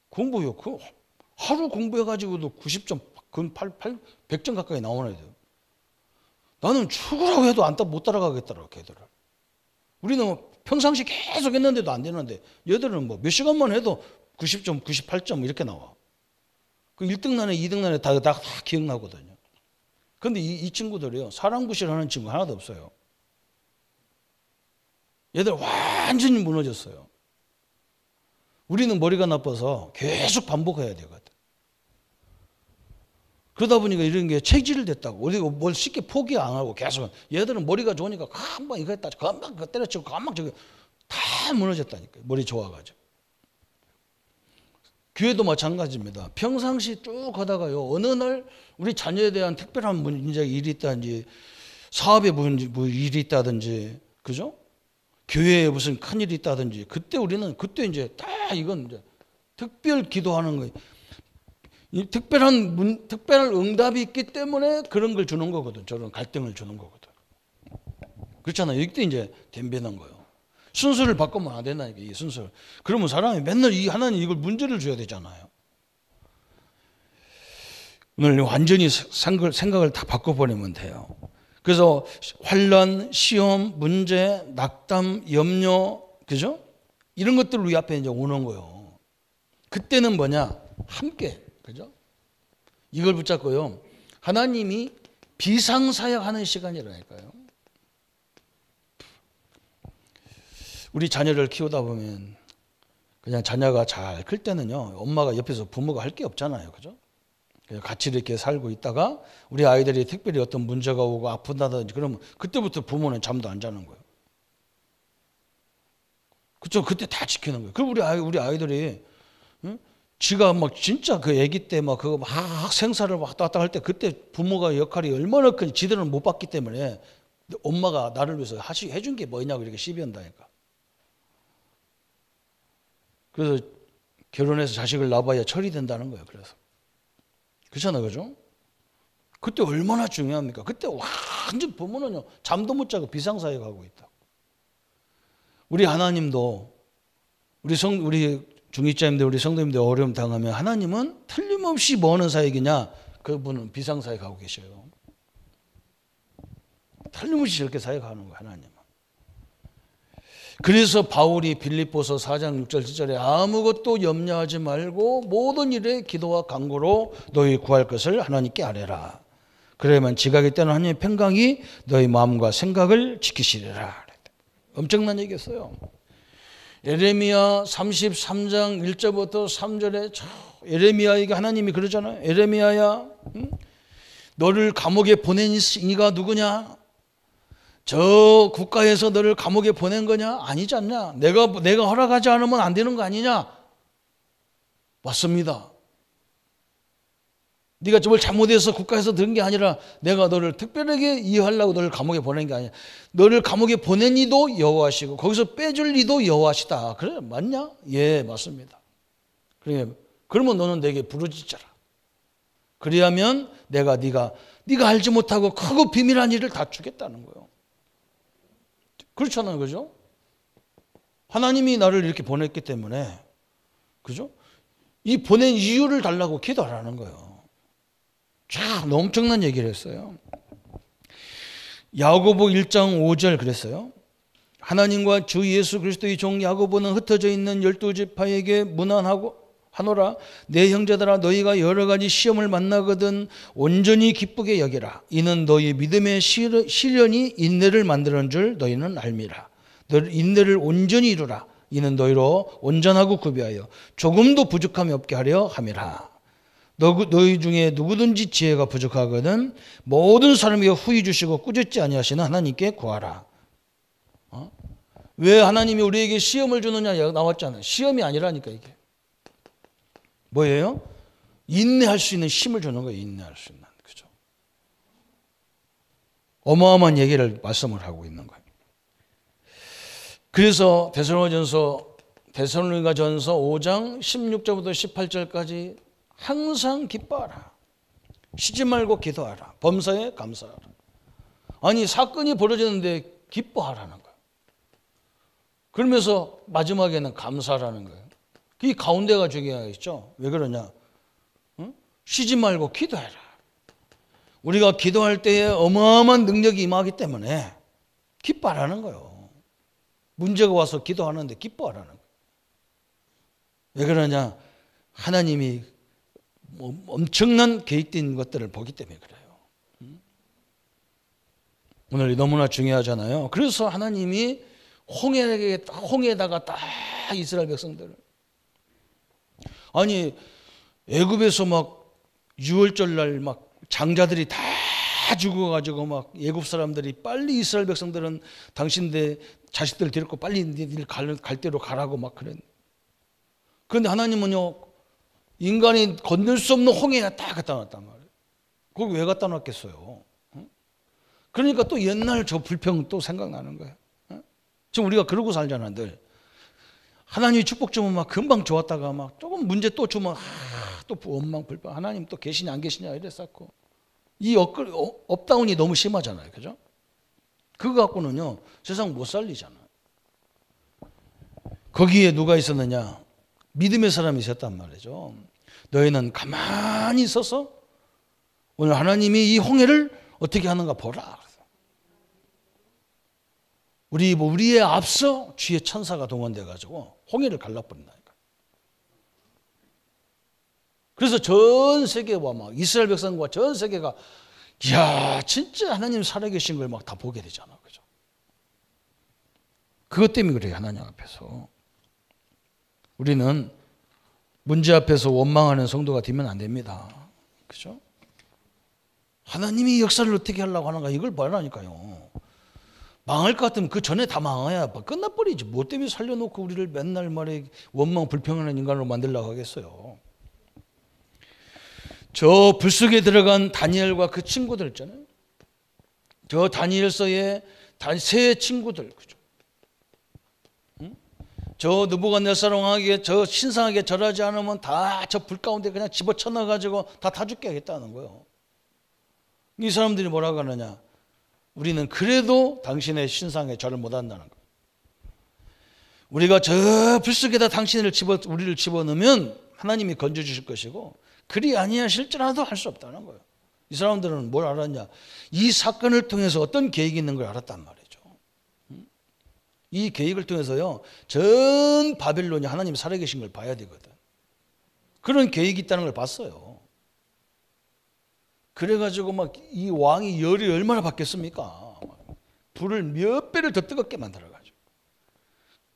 공부요. 그 하루 공부해가지고도 90점, 100점 가까이 나오는 애들. 나는 죽으라고 해도 못 따라가겠더라고, 걔들을. 우리는 평상시 계속 했는데도 안 되는데 얘들은 뭐 몇 시간만 해도 90점, 98점 이렇게 나와. 그 1등란에 2등란에 다 기억나거든요. 그런데 이 친구들이요. 사랑구실하는 친구 하나도 없어요. 얘들 완전히 무너졌어요. 우리는 머리가 나빠서 계속 반복해야 되거든. 그러다 보니까 이런 게 체질됐다고. 우리가 뭘 쉽게 포기 안 하고 계속. 얘들은 머리가 좋으니까 금방 이거 했다. 금방 그거 때려치고 금방 저기 다 무너졌다니까요. 머리 좋아가지고. 교회도 마찬가지입니다. 평상시 쭉 하다가요. 어느 날 우리 자녀에 대한 특별한 문제 일이 있다든지 사업에 일이 있다든지 그죠? 교회에 무슨 큰일이 있다든지 그때 우리는 그때 이제 다 이건 이제 특별 기도하는 거예요. 이 특별한 응답이 있기 때문에 그런 걸 주는 거거든. 저런 갈등을 주는 거거든. 그렇잖아요. 이때 이제 덤비는 거예요. 순서를 바꾸면 안 된다니까, 이 순서를. 그러면 사람이 맨날 하나님 이걸 문제를 줘야 되잖아요. 오늘 완전히 생각을 다 바꿔버리면 돼요. 그래서 환난, 시험, 문제, 낙담, 염려, 그죠? 이런 것들 우리 앞에 이제 오는 거예요. 그때는 뭐냐? 함께, 그죠? 이걸 붙잡고요. 하나님이 비상사역하는 시간이라니까요. 우리 자녀를 키우다 보면 그냥 자녀가 잘 클 때는요. 엄마가 옆에서 부모가 할 게 없잖아요. 그죠? 같이 이렇게 살고 있다가 우리 아이들이 특별히 어떤 문제가 오고 아픈다든지 그러면 그때부터 부모는 잠도 안 자는 거예요. 그렇죠? 그때 다 지키는 거예요. 그리고 우리 아이들이 지가 막 진짜 그 아기 때 막 그거 막 생사를 왔다 갔다 할 때 그때 부모가 역할이 얼마나 큰지 지들은 못 봤기 때문에 엄마가 나를 위해서 해준 게 뭐냐고 이렇게 시비한다니까. 그래서 결혼해서 자식을 낳아야 철이 된다는 거예요. 그래서 그렇잖아요, 그죠? 그때 얼마나 중요합니까? 그때 완전 부모는요 잠도 못 자고 비상사역하고 있다. 우리 하나님도 우리 중직자님들, 우리 성도님들 어려움 당하면 하나님은 틀림없이 뭐 하는 사역이냐? 그분은 비상사역하고 계셔요. 틀림없이 저렇게 사역하는 거예요, 하나님은. 그래서 바울이 빌립보서 4장 6절 7절에 아무것도 염려하지 말고 모든 일에 기도와 간구로 너희 구할 것을 하나님께 아뢰라. 그래야만 지각이 때는 하나님의 평강이 너희 마음과 생각을 지키시리라. 엄청난 얘기였어요. 예레미야 33장 1절부터 3절에 예레미야에게 하나님이 그러잖아요. 예레미야야, 너를 감옥에 보낸 이가 누구냐? 저 국가에서 너를 감옥에 보낸 거냐? 아니지 않냐? 내가 허락하지 않으면 안 되는 거 아니냐? 맞습니다. 네가 뭘 잘못해서 국가에서 들은 게 아니라 내가 너를 특별하게 이해하려고 너를 감옥에 보낸 게 아니야. 너를 감옥에 보낸 이도 여호와시고 거기서 빼줄 이도 여호와시다. 그래, 맞냐? 예, 맞습니다. 그래, 그러면 너는 내게 부르짖어라. 그리하면 내가 네가 알지 못하고 크고 비밀한 일을 다 주겠다는 거예요. 그렇잖아요, 그죠? 하나님이 나를 이렇게 보냈기 때문에, 그죠? 이 보낸 이유를 달라고 기도하라는 거예요. 참 엄청난 얘기를 했어요. 야고보 1장 5절 그랬어요. 하나님과 주 예수 그리스도의 종 야고보는 흩어져 있는 12지파에게 문안하노라. 내 형제들아, 너희가 여러 가지 시험을 만나거든 온전히 기쁘게 여기라. 이는 너희 믿음의 시련이 인내를 만드는 줄 너희는 알미라. 인내를 온전히 이루라. 이는 너희로 온전하고 구비하여 조금도 부족함이 없게 하려 함이라. 너희 중에 누구든지 지혜가 부족하거든 모든 사람에게 후히 주시고 꾸짖지 아니하시는 하나님께 구하라. 왜 하나님이 우리에게 시험을 주느냐 나왔잖아요. 시험이 아니라니까 이게. 뭐예요? 인내할 수 있는 힘을 주는 거예요. 인내할 수 있는. 그죠? 어마어마한 얘기를 말씀을 하고 있는 거예요. 그래서 데살로니가전서 5장 16절부터 18절까지 항상 기뻐하라. 쉬지 말고 기도하라. 범사에 감사하라. 아니 사건이 벌어졌는데 기뻐하라는 거예요. 그러면서 마지막에는 감사하라는 거예요. 이 가운데가 중요하겠죠. 왜 그러냐? 쉬지 말고 기도해라. 우리가 기도할 때에 어마어마한 능력이 임하기 때문에 기뻐하라는 거예요. 문제가 와서 기도하는데 기뻐하라는 거예요. 왜 그러냐? 하나님이 엄청난 계획된 것들을 보기 때문에 그래요. 오늘 너무나 중요하잖아요. 그래서 하나님이 홍해에다가 딱 이스라엘 백성들을, 아니 애굽에서 막 6월절 날 막 장자들이 다 죽어가지고 막 애굽 사람들이 빨리 이스라엘 백성들은 당신들 자식들 데리고 빨리 갈 대로 가라고 막 그랬는데, 그런데 하나님은요 인간이 건널 수 없는 홍해에 딱 갖다 놨단 말이에요. 거기 왜 갖다 놨겠어요? 그러니까 또 옛날 저 불평 또 생각나는 거예요. 지금 우리가 그러고 살잖아 늘. 하나님이 축복 주면 막 금방 좋았다가 막 조금 문제 또 주면 또 원망 불평. 하나님 또 계시냐 안 계시냐 이랬었고. 이 업다운이 너무 심하잖아요. 그죠? 그거 갖고는요 세상 못 살리잖아. 거기에 누가 있었느냐? 믿음의 사람이 있었단 말이죠. 너희는 가만히 있어서 오늘 하나님이 이 홍해를 어떻게 하는가 보라. 우리에 앞서 주의 천사가 동원돼 가지고 홍해를 갈라버린다니까. 그래서 전 세계와 막 이스라엘 백성과 전 세계가 이야 진짜 하나님 살아계신 걸 막 다 보게 되잖아. 그죠? 그것 때문에 그래요. 하나님 앞에서 우리는 문제 앞에서 원망하는 성도가 되면 안 됩니다. 그죠? 하나님이 역사를 어떻게 하려고 하는가 이걸 봐라니까요. 망할 것 같으면 그 전에 다 망해야 끝나버리지. 뭐 때문에 살려놓고 우리를 맨날 말에 원망 불평하는 인간으로 만들려고 하겠어요. 저 불속에 들어간 다니엘과 그 친구들 있잖아요. 저 다니엘서의 세 친구들, 그죠? 저 느부갓네살 왕에게 저 신상에게 절하지 않으면 다 저 불 가운데 그냥 집어쳐 넣어가지고 다 죽게 하겠다는 거예요. 이 사람들이 뭐라고 하느냐? 우리는 그래도 당신의 신상에 절을 못한다는 거예요. 우리가 저 불 속에다 우리를 집어넣으면 하나님이 건져주실 것이고 그리 아니하실지라도 할 수 없다는 거예요. 이 사람들은 뭘 알았냐? 이 사건을 통해서 어떤 계획이 있는 걸 알았단 말이죠. 이 계획을 통해서요 전 바벨론이 하나님 살아계신 걸 봐야 되거든. 그런 계획이 있다는 걸 봤어요. 그래가지고 막 이 왕이 열이 얼마나 받겠습니까? 불을 몇 배를 더 뜨겁게 만들어가지고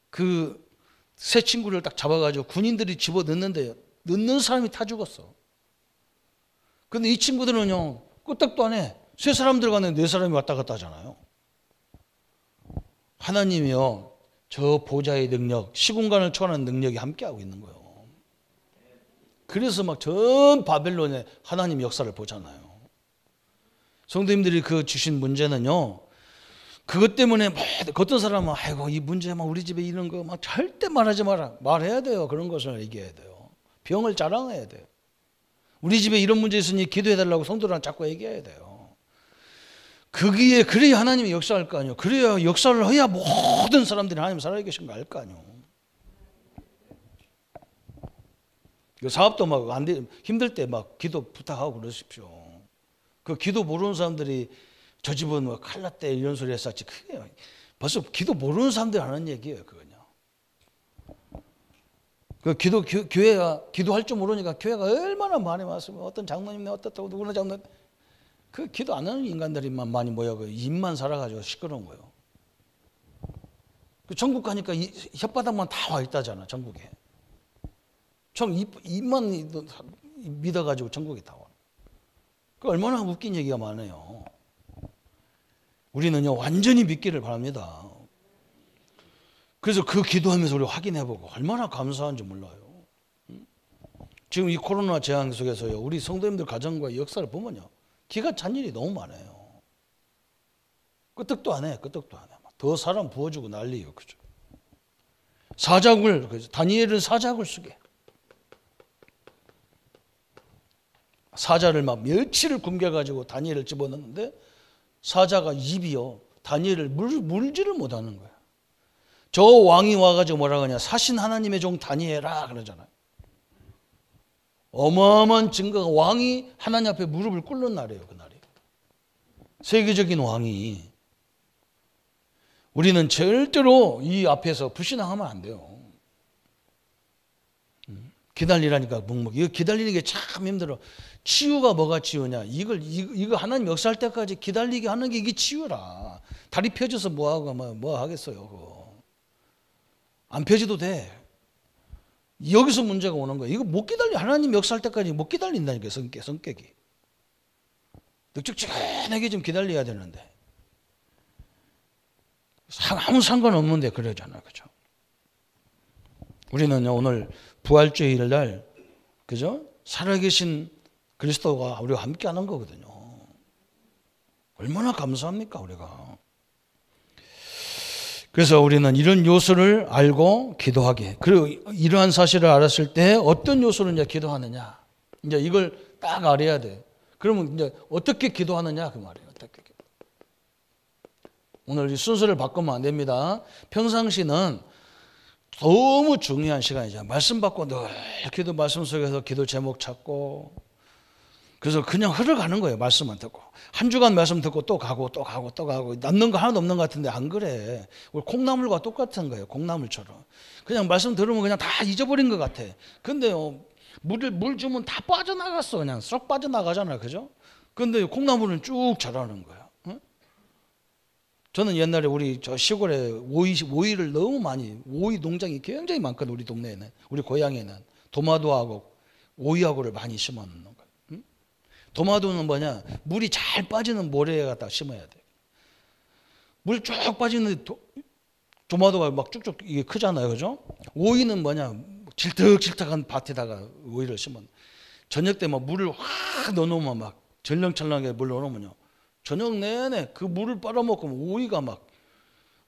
그 새 친구를 딱 잡아가지고 군인들이 집어 넣는데 넣는 사람이 다 죽었어. 근데 이 친구들은요 끄떡도 안 해. 세 사람 들어갔는데 네 사람이 왔다 갔다 하잖아요. 하나님이요 저 보좌의 능력, 시공간을 초월하는 능력이 함께하고 있는 거예요. 그래서 막 전 바벨론에 하나님 역사를 보잖아요. 성도님들이 그 주신 문제는요, 그것 때문에 막 어떤 사람은 아이고 이 문제 막 우리 집에 이런 거 막 절대 말하지 마라. 말해야 돼요. 그런 것을 얘기해야 돼요. 병을 자랑해야 돼요. 우리 집에 이런 문제 있으니 기도해달라고 성도들한테 자꾸 얘기해야 돼요. 그기에 그래야 하나님이 역사할 거 아니에요. 그래야 역사를 해야 모든 사람들이 하나님 살아계신 거 알 거 아니에요. 사업도 막 안 돼, 힘들 때 막 기도 부탁하고 그러십시오. 그 기도 모르는 사람들이 저 집은 뭐 큰일 났대 이런 소리 했었지. 그게 벌써 기도 모르는 사람들이 하는 얘기예요. 그거냐. 그 교회가 기도할 줄 모르니까 교회가 얼마나 많이 왔으면 어떤 장로님네 어떻다고 누구나 장로 그 기도 안 하는 인간들이만 많이 모여 입만 살아가지고 시끄러운 거예요. 그 전국 가니까 혓바닥만 다 와 있다잖아. 전국에. 전 입만 믿어가지고 전국에 다 와. 그 얼마나 웃긴 얘기가 많아요. 우리는요 완전히 믿기를 바랍니다. 그래서 그 기도하면서 우리 확인해보고 얼마나 감사한지 몰라요. 지금 이 코로나 재앙 속에서요 우리 성도님들 가정과 역사를 보면요 기가 찬 일이 너무 많아요. 끄떡도 안 해. 끄떡도 안 해. 더 사람 부어주고 난리예요. 그죠? 사자굴, 다니엘은 사자굴 속에 사자를 막 며칠을 굶겨가지고 다니엘을 집어넣는데 사자가 입이요 다니엘을 물지를 못하는 거야. 저 왕이 와가지고 뭐라 하냐 사신 하나님의 종 다니엘아 그러잖아요. 어마어마한 증거가 왕이 하나님 앞에 무릎을 꿇는 날이에요. 그날이 세계적인 왕이. 우리는 절대로 이 앞에서 불신앙하면 안 돼요. 기다리라니까 묵묵. 이거 기다리는 게 참 힘들어. 치유가 뭐가 치유냐? 이거 하나님 역사할 때까지 기다리게 하는 게 이게 치유라. 다리 펴져서 뭐하고 뭐 하겠어요. 그거. 안 펴져도 돼. 여기서 문제가 오는 거예요. 이거 못 기다려. 하나님 역사할 때까지 못 기다린다니까 성격이. 늑죽죽하게 좀 기다려야 되는데. 아무 상관없는데 그러잖아요. 그죠? 우리는요, 오늘 부활주일 날, 그죠? 살아계신 그리스도가 우리와 함께 하는 거거든요. 얼마나 감사합니까, 우리가. 그래서 우리는 이런 요소를 알고 기도하게. 그리고 이러한 사실을 알았을 때 어떤 요소를 이제 기도하느냐. 이제 이걸 딱 알아야 돼. 그러면 이제 어떻게 기도하느냐, 그 말이에요. 어떻게. 오늘 이 순서를 바꾸면 안 됩니다. 평상시는 너무 중요한 시간이죠. 말씀 받고 늘 기도 말씀 속에서 기도 제목 찾고 그래서 그냥 흘러가는 거예요. 말씀만 듣고 한 주간 말씀 듣고 또 가고 또 가고 또 가고 남는 거 하나도 없는 것 같은데 안 그래. 우리 콩나물과 똑같은 거예요. 콩나물처럼 그냥 말씀 들으면 그냥 다 잊어버린 것 같아. 근데 물 주면 다 빠져나갔어. 그냥 쏙 빠져나가잖아요. 그죠? 근데 콩나물은 쭉 자라는 거야. 저는 옛날에 우리 저 시골에 오이를 너무 많이, 오이 농장이 굉장히 많거든. 우리 동네에는, 우리 고향에는 도마도하고 오이하고를 많이 심어놓는 거예요. 응? 도마도는 뭐냐, 물이 잘 빠지는 모래에 갖다 심어야 돼. 물 쭉 빠지는 도마도가 막 쭉쭉 이게 크잖아요, 그죠? 오이는 뭐냐, 질척질척한 밭에다가 오이를 심어. 저녁 때 막 물을 확 넣어놓으면 막 절렁절렁하게 물 넣어놓으면요. 저녁 내내 그 물을 빨아먹고 오이가 막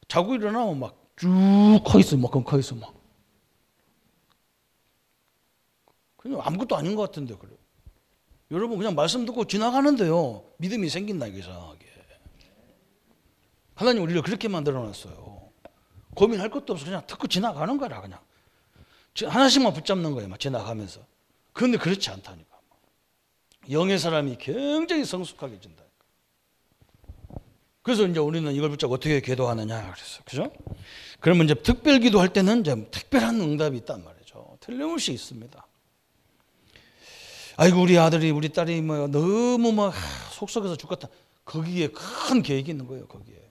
자고 일어나면 막 쭉 커 있어, 막 커 있어, 막. 그냥 아무것도 아닌 것 같은데 그래. 여러분 그냥 말씀 듣고 지나가는데요, 믿음이 생긴다 이게 이상하게. 하나님 우리를 그렇게 만들어놨어요. 고민할 것도 없어, 그냥 듣고 지나가는 거라 그냥. 하나씩만 붙잡는 거예요, 막 지나가면서. 그런데 그렇지 않다니까. 영의 사람이 굉장히 성숙하게 진다. 그래서 이제 우리는 이걸 붙잡고 어떻게 기도하느냐 그랬어, 그죠? 그러면 이제 특별 기도할 때는 이제 특별한 응답이 있단 말이죠. 틀림없이 있습니다. 아이고 우리 아들이 우리 딸이 뭐 너무 막 속썩여서 죽겠다. 거기에 큰 계획이 있는 거예요. 거기에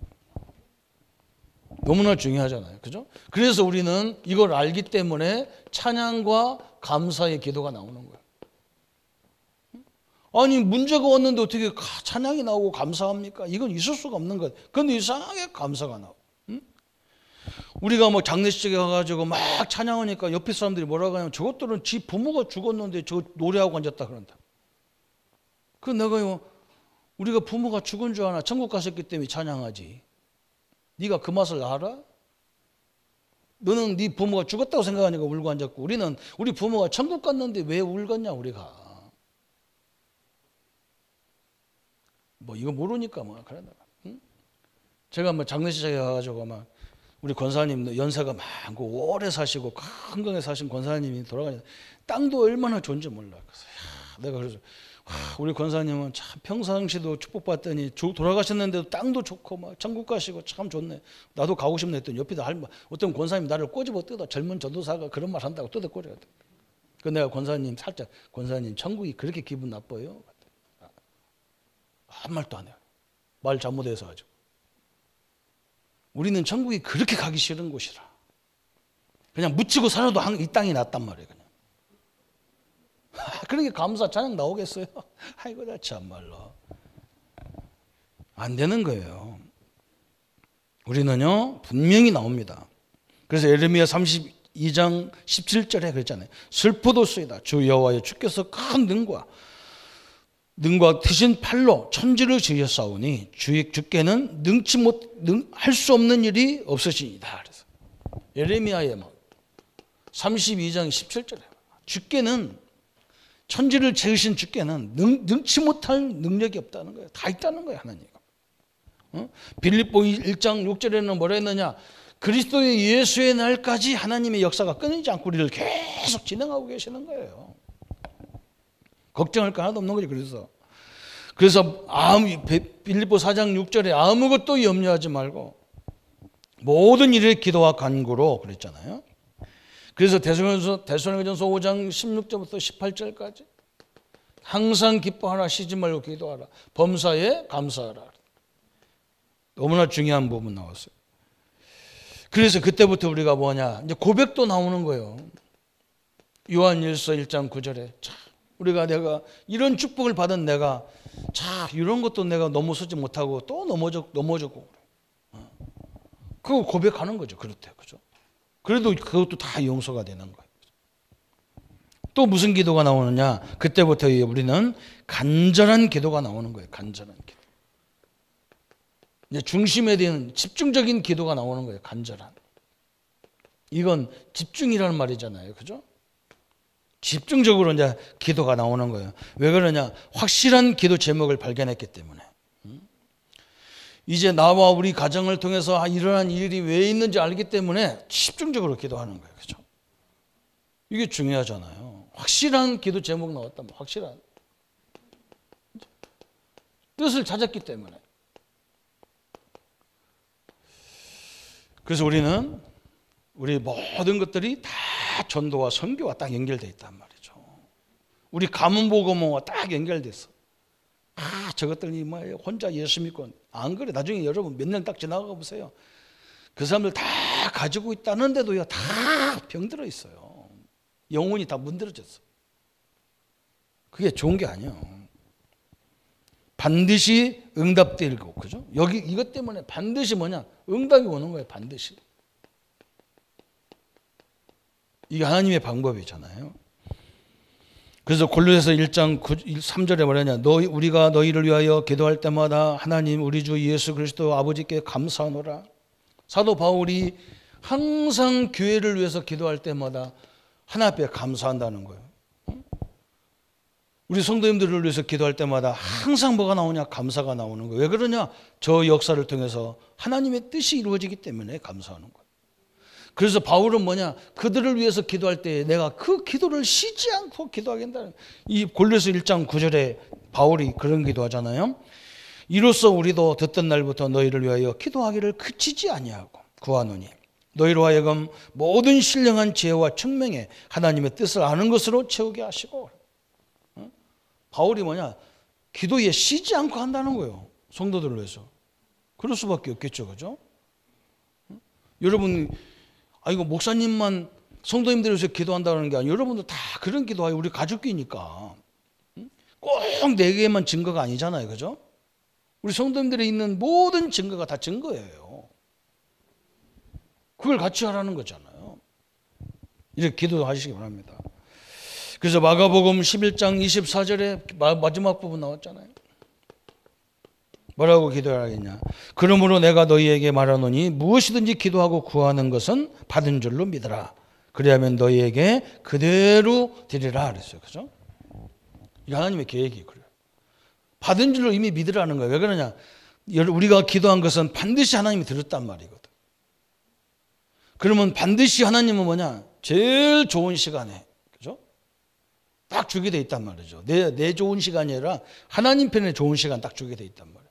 너무나 중요하잖아요. 그죠? 그래서 우리는 이걸 알기 때문에 찬양과 감사의 기도가 나오는 거예요. 아니 문제가 왔는데 어떻게 찬양이 나오고 감사합니까? 이건 있을 수가 없는 거예요. 그런데 이상하게 감사가 나오고. 우리가 뭐 장례식에 가가지고 막 찬양하니까 옆에 사람들이 뭐라고 하냐면 저것들은 지 부모가 죽었는데 저 노래하고 앉았다 그런다. 그 내가요, 우리가 부모가 죽은 줄 아나? 천국 갔었기 때문에 찬양하지. 네가 그 맛을 알아? 너는 네 부모가 죽었다고 생각하니까 울고 앉았고, 우리는 우리 부모가 천국 갔는데 왜 울겠냐 우리가. 뭐 이거 모르니까 뭐 그런다. 응? 제가 뭐 장례식에 가가지고 막 우리 권사님 연세가 많고 오래 사시고 건강에 사신 권사님이 돌아가니까 땅도 얼마나 좋은지 몰라. 그래서 내가 그래서 우리 권사님은 참 평상시도 축복받더니 돌아가셨는데도 땅도 좋고 막 천국 가시고 참 좋네. 나도 가고 싶네 했더니 옆에도 어떤 권사님 나를 꼬집어 뜯어. 젊은 전도사가 그런 말 한다고 뜯어 꼬집어. 그 내가 권사님 살짝 권사님 천국이 그렇게 기분 나빠요? 한 말도 안 해요. 말 잘못해서 가지고. 우리는 천국이 그렇게 가기 싫은 곳이라. 그냥 묻히고 살아도 이 땅이 낫단 말이에요. 그냥. 그러니까 감사 찬양 나오겠어요? 아이고 나 참말로. 안 되는 거예요. 우리는요 분명히 나옵니다. 그래서 예레미야 32장 17절에 그랬잖아요. 슬프도소이다. 주 여호와여 주께서 큰 능과 크신 팔로 천지를 지으셨사오니 주께는 할 수 없는 일이 없으시니이다. 그래서 예레미야의 32장 17절에 주께는 천지를 지으신 주께는 능치 못할 능력이 없다는 거예요. 다 있다는 거예요 하나님. 빌립보 1장 6절에는 뭐라 했느냐? 그리스도의 예수의 날까지 하나님의 역사가 끊이지 않고 우리를 계속 진행하고 계시는 거예요. 걱정할 거 하나도 없는 거죠. 그래서 빌립보 4장 6절에 아무것도 염려하지 말고 모든 일에 기도와 간구로 그랬잖아요. 그래서 데살로니가전서 5장 16절부터 18절까지 항상 기뻐하라, 쉬지 말고 기도하라, 범사에 감사하라. 너무나 중요한 부분 나왔어요. 그래서 그때부터 우리가 뭐냐, 이제 고백도 나오는 거예요. 요한일서 1장 9절에 내가 이런 축복을 받은 내가 이런 것도 내가 넘어서지 못하고 또 넘어졌고 그거 고백하는 거죠. 그렇대, 그죠? 그래도 그것도 다 용서가 되는 거예요. 또 무슨 기도가 나오느냐? 그때부터 우리는 간절한 기도가 나오는 거예요. 간절한 기도. 이제 중심에 대한 집중적인 기도가 나오는 거예요. 간절한. 이건 집중이라는 말이잖아요, 그죠? 집중적으로 이제 기도가 나오는 거예요. 왜 그러냐? 확실한 기도 제목을 발견했기 때문에. 이제 나와 우리 가정을 통해서 일어난 일이 왜 있는지 알기 때문에 집중적으로 기도하는 거예요. 그죠? 이게 중요하잖아요. 확실한 기도 제목 나왔다. 확실한 뜻을 찾았기 때문에. 그래서 우리는 우리 모든 것들이 다 전도와 선교와 딱 연결되어 있단 말이죠. 우리 가문복음과 딱 연결됐어. 저것들이 혼자 예수 믿고 안 그래. 나중에 여러분 몇 년 딱 지나가 보세요. 그 사람들 다 가지고 있다는데도요 다 병들어 있어요. 영혼이 다 문드러졌어. 그게 좋은 게 아니에요. 반드시 응답되고, 그죠? 여기 이것 때문에 반드시 뭐냐? 응답이 오는 거예요. 반드시. 이게 하나님의 방법이잖아요. 그래서 골로새서 1장 3절에 뭐냐냐? 우리가 너희를 위하여 기도할 때마다 하나님 우리 주 예수 그리스도 아버지께 감사하노라. 사도 바울이 항상 교회를 위해서 기도할 때마다 하나님 앞에 감사한다는 거예요. 우리 성도님들을 위해서 기도할 때마다 항상 뭐가 나오냐? 감사가 나오는 거예요. 왜 그러냐? 저 역사를 통해서 하나님의 뜻이 이루어지기 때문에 감사하는 거예요. 그래서 바울은 뭐냐? 그들을 위해서 기도할 때 내가 그 기도를 쉬지 않고 기도하겠다는, 이 골로새 1장 9절에 바울이 그런 기도하잖아요. 이로써 우리도 듣던 날부터 너희를 위하여 기도하기를 그치지 아니하고 구하노니 너희로 하여금 모든 신령한 지혜와 청명에 하나님의 뜻을 아는 것으로 채우게 하시고. 바울이 뭐냐? 기도에 쉬지 않고 한다는 거예요. 성도들을 위해서. 그럴 수밖에 없겠죠. 그죠? 여러분, 이거 목사님만 성도님들을 위해서 기도한다는 게 아니고 여러분도 다 그런 기도하여 우리 가족끼니까. 꼭 내게만 증거가 아니잖아요. 그죠? 우리 성도님들이 있는 모든 증거가 다 증거예요. 그걸 같이 하라는 거잖아요. 이렇게 기도하시기 바랍니다. 그래서 마가복음 11장 24절에 마지막 부분 나왔잖아요. 뭐라고 기도하겠냐? 그러므로 내가 너희에게 말하노니 무엇이든지 기도하고 구하는 것은 받은 줄로 믿으라. 그리하면 너희에게 그대로 드리라 그랬어요. 그죠? 이 하나님의 계획이 그래요. 받은 줄로 이미 믿으라는 거예요. 왜 그러냐? 우리가 기도한 것은 반드시 하나님이 들었단 말이거든. 그러면 반드시 하나님은 뭐냐? 제일 좋은 시간에, 그죠? 딱 주게 돼 있단 말이죠. 내 좋은 시간이 아니라 하나님 편에 좋은 시간 딱 주게 돼 있단 말이에요.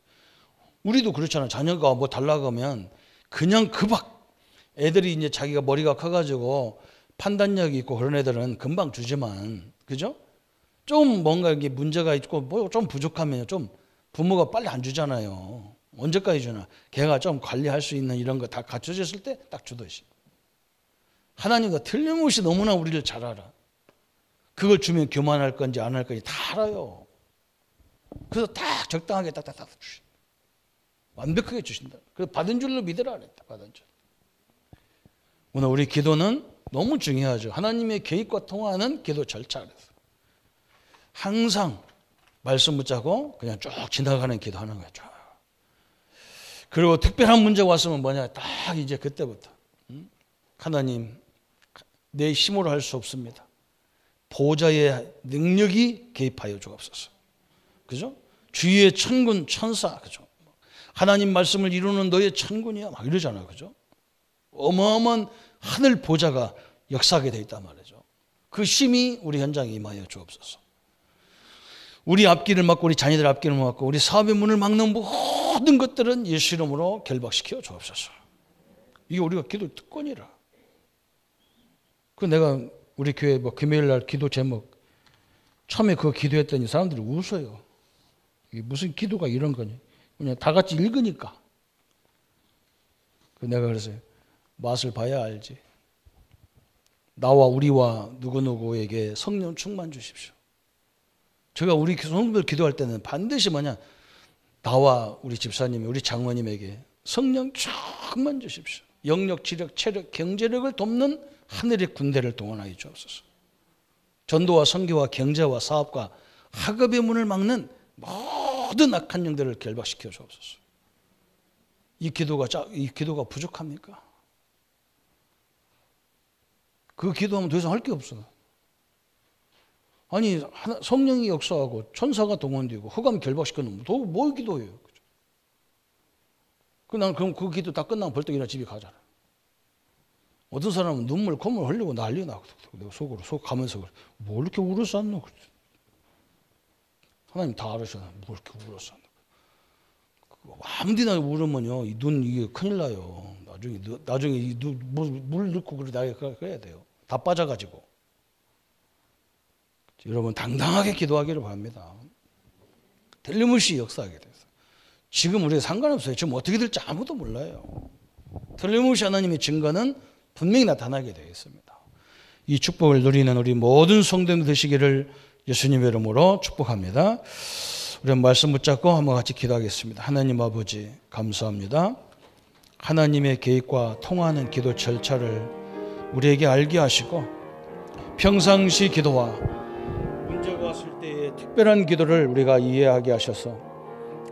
우리도 그렇잖아요. 자녀가 뭐 달라고 하면 그냥 애들이 이제 자기가 머리가 커가지고 판단력이 있고 그런 애들은 금방 주지만, 그죠? 좀 뭔가 이게 문제가 있고 뭐 좀 부족하면 좀 부모가 빨리 안 주잖아요. 언제까지 주나? 걔가 좀 관리할 수 있는 이런 거 다 갖춰졌을 때 딱 주듯이. 하나님과 틀림없이 너무나 우리를 잘 알아. 그걸 주면 교만할 건지 안 할 건지 다 알아요. 그래서 딱 적당하게 딱딱딱 주신다. 완벽하게 주신다. 그래서 받은 줄로 믿으라 그랬다. 받은 줄. 오늘 우리 기도는 너무 중요하죠. 하나님의 계획과 통하는 기도 절차 그래서. 항상 말씀 붙잡고 그냥 쭉 지나가는 기도하는 거예요. 쭉. 그리고 특별한 문제가 왔으면 뭐냐? 딱 이제 그때부터 하나님 내 힘으로 할 수 없습니다. 보좌의 능력이 개입하여 주옵소서. 그죠? 주의 천군 천사, 그죠? 하나님 말씀을 이루는 너의 천군이야, 막 이러잖아요, 그죠? 어마어마한 하늘 보좌가 역사하게 돼 있단 말이죠. 그 힘이 우리 현장에 임하여 주옵소서. 우리 앞길을 막고 우리 자녀들 앞길을 막고 우리 사업의 문을 막는 모든 것들은 예수 이름으로 결박시켜 주옵소서. 이게 우리가 기도 특권이라. 그 내가 우리 교회 뭐 금요일 날 기도 제목 처음에 그거 기도했더니 사람들이 웃어요. 이게 무슨 기도가 이런 거니? 그냥 다 같이 읽으니까. 그 내가 그래서 맛을 봐야 알지. 나와 우리와 누구누구에게 성령 충만 주십시오. 제가 우리 성도들 기도할 때는 반드시 뭐냐? 나와 우리 집사님이 우리 장모님에게 성령 충만 주십시오. 영력, 지력, 체력, 경제력을 돕는 하늘의 군대를 동원하여 주옵소서. 전도와 선교와 경제와 사업과 학업의 문을 막는 모든 악한 영들을 결박시켜 주옵소서. 이 기도가 부족합니까? 그 기도하면 더 이상 할 게 없어. 아니 성령이 역사하고 천사가 동원되고 흑암 결박시켜 놓으면 더 뭘 기도해요? 난 그럼 그 기도 다 끝나면 벌떡 일어나 집에 가잖아. 어떤 사람은 눈물 콧물 흘리고 난리 나고 내가 속으로 속 가면서 그래. 뭐 이렇게 울었었노? 하나님 다 알으셔. 뭐 이렇게 울었었노? 아무데나 울으면요 이 눈 이게 큰일 나요. 나중에 이 물 넣고 그래야 돼요. 다 빠져가지고. 여러분 당당하게 기도하기를 바랍니다. 틀림없이 역사하게 돼서. 지금 우리가 상관없어요. 지금 어떻게 될지 아무도 몰라요. 틀림없이 하나님의 증거는 분명히 나타나게 되어 있습니다. 이 축복을 누리는 우리 모든 성도들 되시기를 예수님의 이름으로 축복합니다. 우리 말씀 붙잡고 한번 같이 기도하겠습니다. 하나님 아버지 감사합니다. 하나님의 계획과 통하는 기도 절차를 우리에게 알게 하시고 평상시 기도와 문제가 왔을 때의 특별한 기도를 우리가 이해하게 하셔서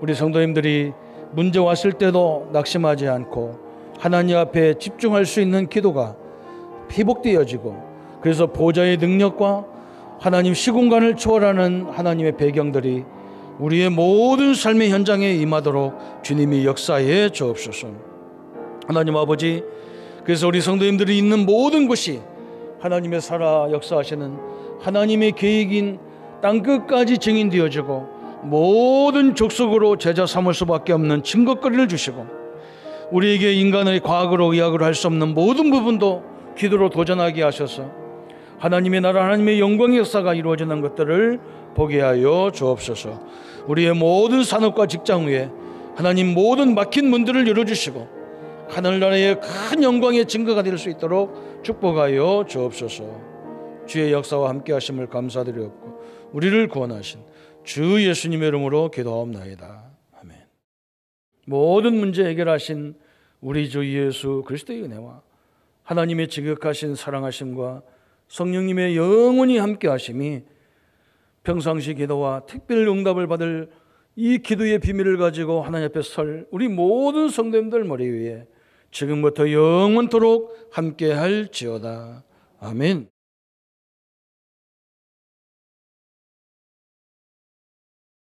우리 성도님들이 문제 왔을 때도 낙심하지 않고 하나님 앞에 집중할 수 있는 기도가 회복되어지고 그래서 보좌의 능력과 하나님 시공간을 초월하는 하나님의 배경들이 우리의 모든 삶의 현장에 임하도록 주님이 역사해 주옵소서. 하나님 아버지, 그래서 우리 성도님들이 있는 모든 곳이 하나님의 살아 역사하시는 하나님의 계획인 땅끝까지 증인되어지고 모든 족속으로 제자 삼을 수밖에 없는 증거거리를 주시고 우리에게 인간의 과학으로 의학으로 할 수 없는 모든 부분도 기도로 도전하게 하셔서 하나님의 나라 하나님의 영광의 역사가 이루어지는 것들을 보게 하여 주옵소서. 우리의 모든 산업과 직장 위에 하나님 모든 막힌 문들을 열어주시고 하늘나라의 큰 영광의 증거가 될 수 있도록 축복하여 주옵소서. 주의 역사와 함께 하심을 감사드리옵고 우리를 구원하신 주 예수님의 이름으로 기도하옵나이다. 아멘. 모든 문제 해결하신 우리 주 예수 그리스도의 은혜와 하나님의 지극하신 사랑하심과 성령님의 영원히 함께 하심이 평상시 기도와 특별 응답을 받을 이 기도의 비밀을 가지고 하나님 앞에 설 우리 모든 성도님들 머리 위에 지금부터 영원토록 함께 할지어다. 아멘.